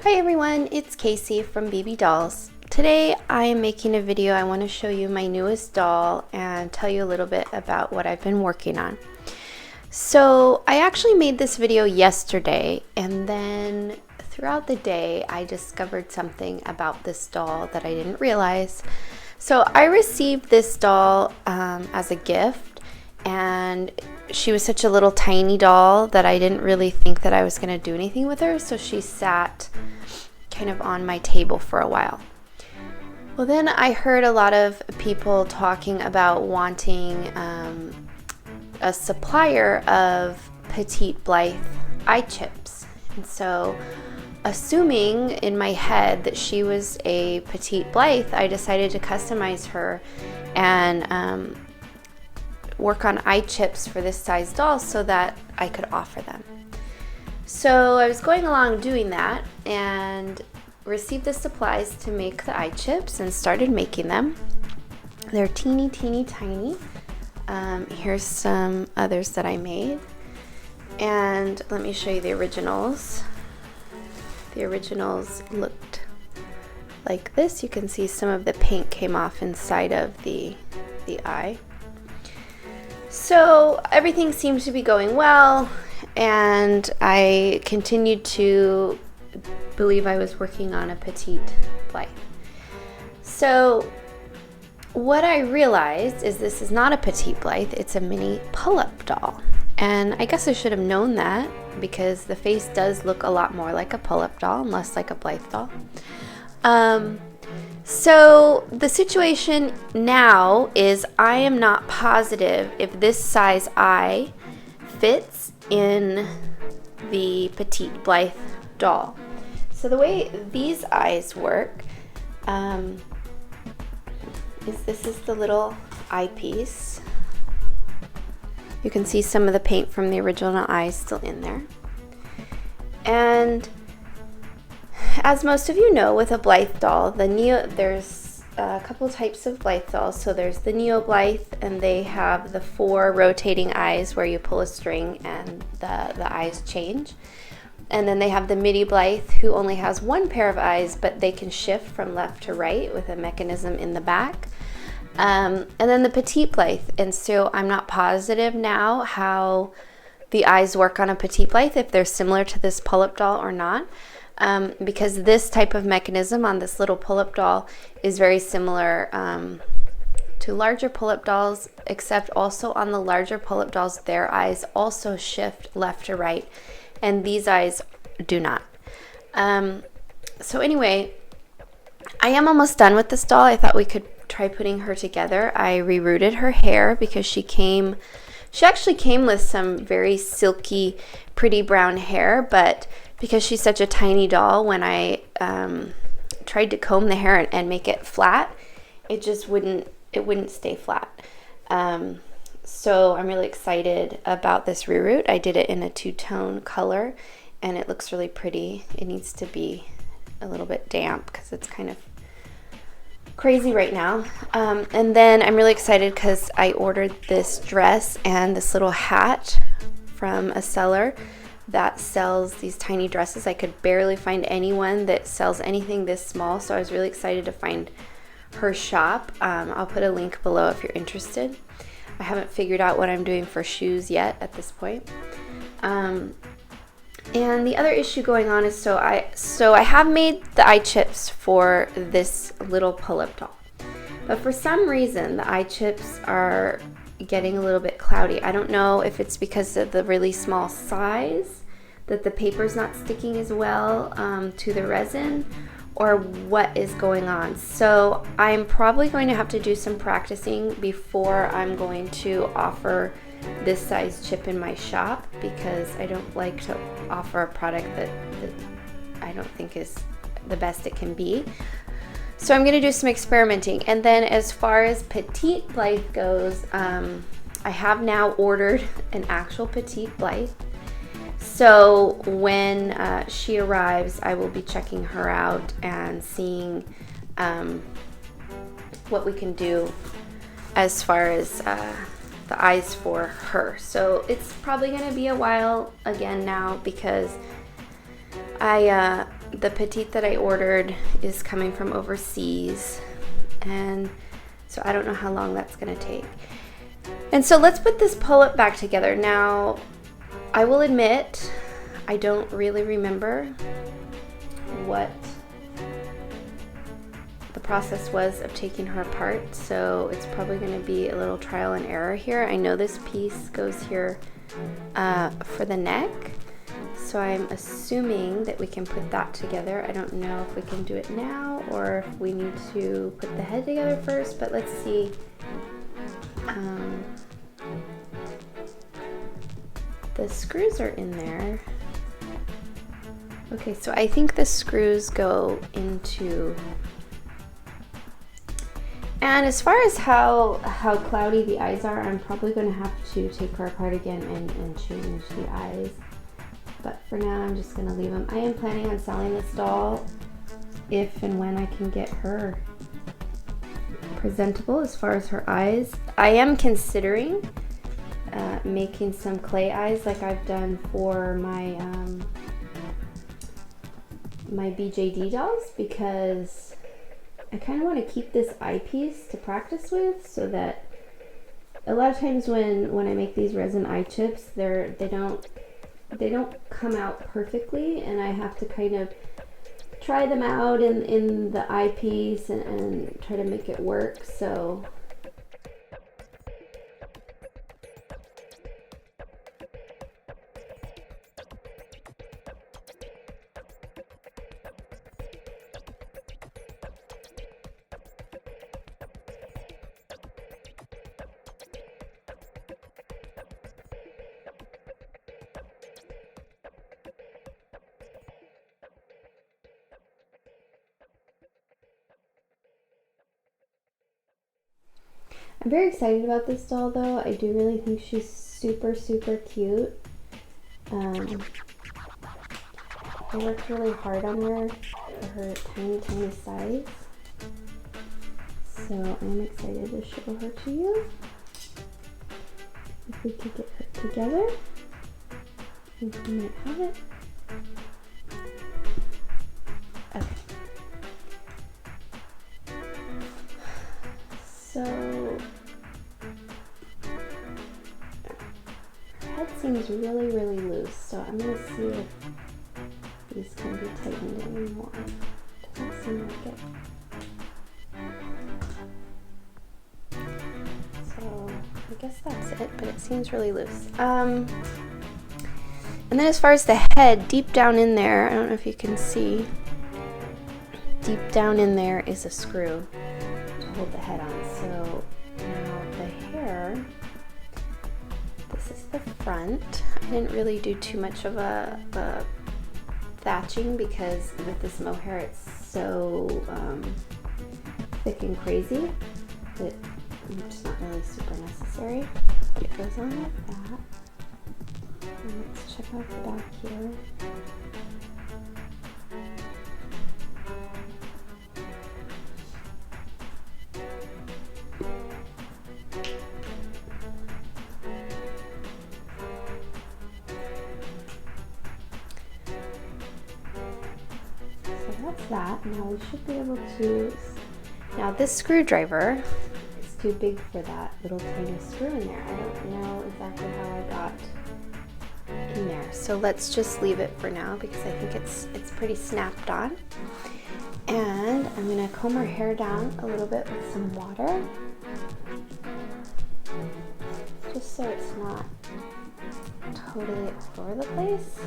Hi everyone, it's Casey from BeBeDolls. Today I am making a video. I want to show you my newest doll and tell you a little bit about what I've been working on. So I actually made this video yesterday, and then throughout the day I discovered something about this doll that I didn't realize. So I received this doll as a gift, and she was such a little tiny doll that I didn't really think that I was going to do anything with her, so she sat kind of on my table for a while. Well, then I heard a lot of people talking about wanting a supplier of Petite Blythe eye chips, and so assuming in my head that she was a Petite Blythe, I decided to customize her and work on eye chips for this size doll so that I could offer them. So I was going along doing that and received the supplies to make the eye chips and started making them. They're teeny tiny. Here's some others that I made, and let me show you the originals. The originals looked like this. You can see some of the paint came off inside of the eye. So everything seemed to be going well, and I continued to believe I was working on a Petite Blythe. So what I realized is this is not a Petite Blythe, it's a mini Pullip doll. And I guess I should have known that because the face does look a lot more like a Pullip doll and less like a Blythe doll. So the situation now is I am not positive if this size eye fits in the Petite Blythe doll. So the way these eyes work is this is the little eyepiece. You can see some of the paint from the original eyes still in there. And as most of you know, with a Blythe doll, there's a couple types of Blythe dolls. So there's the Neo Blythe, and they have the 4 rotating eyes where you pull a string and the eyes change. And then they have the Midi Blythe, who only has 1 pair of eyes, but they can shift from left to right with a mechanism in the back. And then the Petite Blythe. And so I'm not positive now how the eyes work on a Petite Blythe, if they're similar to this Pullip doll or not. Because this type of mechanism on this little Pullip doll is very similar to larger Pullip dolls, except also on the larger Pullip dolls, their eyes also shift left to right, and these eyes do not. So anyway, I am almost done with this doll. I thought we could try putting her together. I rerouted her hair because she actually came with some very silky, pretty brown hair, but because she's such a tiny doll, when I tried to comb the hair and make it flat, it just wouldn't stay flat. So I'm really excited about this reroute. I did it in a 2-tone color, and it looks really pretty. It needs to be a little bit damp because it's kind of crazy right now. And then I'm really excited because I ordered this dress and this little hat from a seller that sells these tiny dresses. I could barely find anyone that sells anything this small, so I was really excited to find her shop. I'll put a link below if you're interested. I haven't figured out what I'm doing for shoes yet at this point. And the other issue going on is so I have made the eye chips for this little Pullip doll, but for some reason the eye chips are getting a little bit cloudy. I don't know if it's because of the really small size that the paper's not sticking as well to the resin, or what is going on. So I'm probably going to have to do some practicing before I'm going to offer this size chip in my shop, because I don't like to offer a product that I don't think is the best it can be. So I'm going to do some experimenting. And then as far as Petite Blythe goes, I have now ordered an actual Petite Blythe. So when she arrives, I will be checking her out and seeing what we can do as far as the eyes for her. So it's probably going to be a while again now, because I the Petite that I ordered is coming from overseas, and so I don't know how long that's gonna take. And so let's put this pull-up back together. Now, I will admit, I don't really remember what the process was of taking her apart, so it's probably going to be a little trial and error here. I know this piece goes here for the neck, so I'm assuming that we can put that together. I don't know if we can do it now or if we need to put the head together first, but let's see. The screws are in there. Okay, so I think the screws go into... And as far as how cloudy the eyes are, I'm probably going to have to take her apart again and change the eyes. But for now, I'm just going to leave them. I am planning on selling this doll if and when I can get her presentable as far as her eyes. I am considering making some clay eyes like I've done for my my BeBeDolls, because I kind of want to keep this eyepiece to practice with, so that a lot of times when I make these resin eye chips, they don't come out perfectly, and I have to kind of try them out in the eyepiece and try to make it work. So I'm very excited about this doll, though. I do really think she's super, super cute. I worked really hard on her for her tiny, tiny size. So I'm excited to show her to you. If we could get her together, I think we might have it. Okay. So her head seems really, really loose, so I'm going to see if these can be tightened anymore. Doesn't seem like it. So I guess that's it, but it seems really loose. And then as far as the head, deep down in there, I don't know if you can see, deep down in there is a screw to hold the head on. So now the hair, this is the front. I didn't really do too much of a thatching, because with this mohair it's so thick and crazy that it's not really super necessary, but it goes on like that. And let's check out the back here. That. Now we should be able to, now this screwdriver is too big for that little tiny screw in there. I don't know exactly how I got in there. So let's just leave it for now, because I think it's pretty snapped on. And I'm gonna comb her hair down a little bit with some water, just so it's not totally all over the place.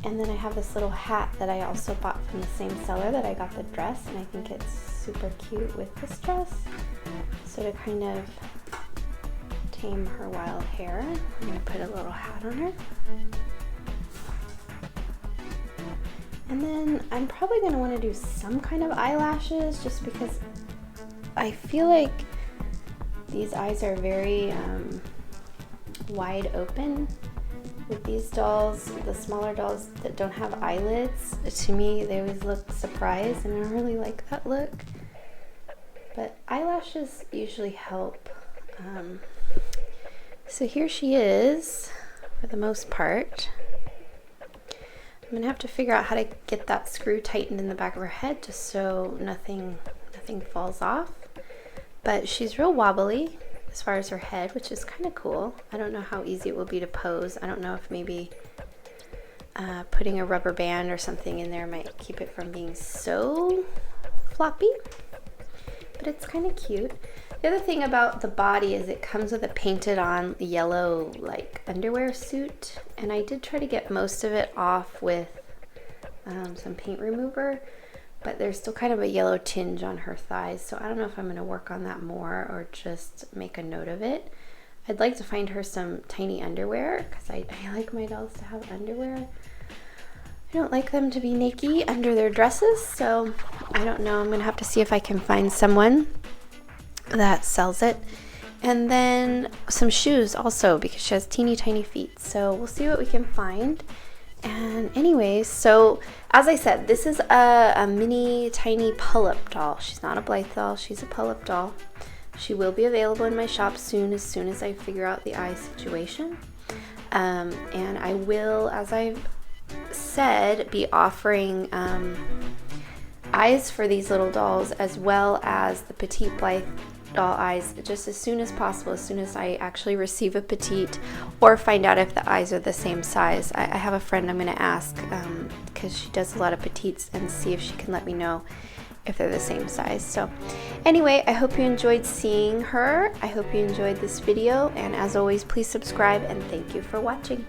And then I have this little hat that I also bought from the same seller that I got the dress, and I think it's super cute with this dress. So to kind of tame her wild hair, I'm going to put a little hat on her. And then I'm probably going to want to do some kind of eyelashes, just because I feel like these eyes are very wide open. With these dolls, the smaller dolls that don't have eyelids, to me they always look surprised, and I don't really like that look. But eyelashes usually help. So here she is for the most part. I'm gonna have to figure out how to get that screw tightened in the back of her head just so nothing falls off. But she's real wobbly as far as her head, which is kind of cool. I don't know how easy it will be to pose. I don't know if maybe putting a rubber band or something in there might keep it from being so floppy, but it's kind of cute. The other thing about the body is it comes with a painted on yellow like underwear suit, and I did try to get most of it off with some paint remover, but there's still kind of a yellow tinge on her thighs, so I don't know if I'm going to work on that more or just make a note of it. I'd like to find her some tiny underwear because I like my dolls to have underwear. I don't like them to be naked under their dresses, so I don't know. I'm going to have to see if I can find someone that sells it. And then some shoes also, because she has teeny tiny feet, so we'll see what we can find. And anyways, so as I said, this is a mini tiny Pullip doll. She's not a Blythe doll, she's a Pullip doll. She will be available in my shop soon as I figure out the eye situation. And I will, as I've said, be offering eyes for these little dolls as well as the Petite Blythe doll eyes just as soon as possible, as soon as I actually receive a petite or find out if the eyes are the same size. I have a friend I'm going to ask because she does a lot of petites, and see if she can let me know if they're the same size. So anyway, I hope you enjoyed seeing her. I hope you enjoyed this video, and as always, please subscribe, and thank you for watching.